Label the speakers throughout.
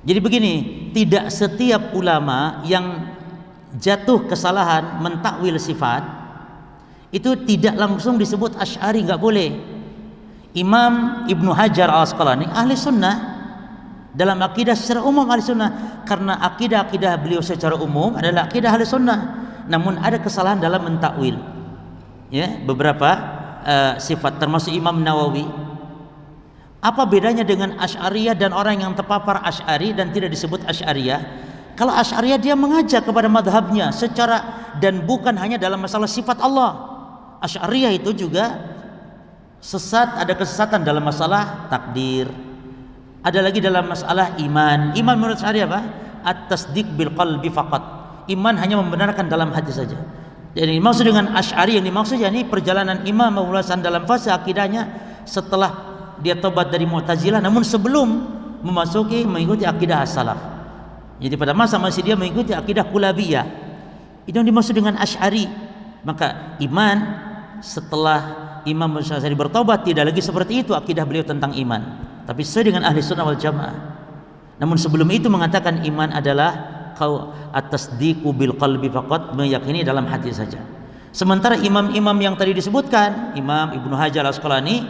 Speaker 1: Jadi begini, tidak setiap ulama yang jatuh kesalahan mentakwil sifat itu tidak langsung disebut Asy'ari, nggak boleh. Imam Ibnu Hajar Al-Asqalani ahli sunnah dalam akidah secara umum, ahli sunnah, karena akidah beliau secara umum adalah akidah ahli sunnah. Namun ada kesalahan dalam mentakwil, ya, beberapa sifat, termasuk Imam Nawawi. Apa bedanya dengan Asy'ariyah dan orang yang terpapar Asy'ari dan tidak disebut Asy'ariyah? Kalau Asy'ariyah dia mengajak kepada madhabnya secara, dan bukan hanya dalam masalah sifat Allah. Asy'ariyah itu juga sesat, ada kesesatan dalam masalah takdir, ada lagi dalam masalah iman. Iman menurut Asy'ariyah apa? At-tasdiq bil qalbi faqat. Iman hanya membenarkan dalam hati saja. Jadi maksud dengan Asy'ari yang dimaksud yakni perjalanan Imam Abu Hasan dalam fase akidahnya setelah dia tobat dari Mu'tazilah, namun sebelum mengikuti akidah as-salaf. Jadi pada masa masih dia mengikuti akidah Kulabiyah. Itu yang dimaksud dengan Asy'ari. Maka iman setelah Imam Asy'ari bertobat tidak lagi seperti itu akidah beliau tentang iman, tapi sesuai dengan ahli sunnah wal jamaah. Namun sebelum itu mengatakan iman adalah at-tasdiqu bil qalbi faqat, meyakini dalam hati saja. Sementara imam-imam yang tadi disebutkan, Imam Ibnu Hajar Al-Asqalani,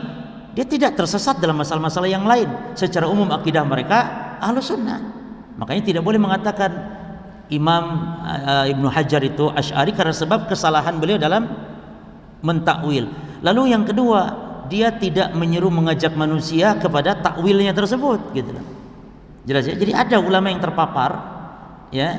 Speaker 1: dia tidak tersesat dalam masalah-masalah yang lain. Secara umum akidah mereka ahlus sunnah. Makanya tidak boleh mengatakan Imam Ibnu Hajar itu Asy'ari karena sebab kesalahan beliau dalam mentakwil. Lalu yang kedua, dia tidak menyeru mengajak manusia kepada takwilnya tersebut, gitu loh. Jelas ya. Jadi ada ulama yang terpapar, ya,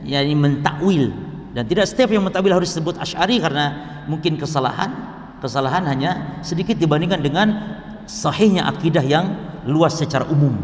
Speaker 1: yakni mentakwil, dan tidak setiap yang mentakwil harus disebut Asy'ari karena mungkin kesalahan hanya sedikit dibandingkan dengan sahihnya akidah yang luas secara umum.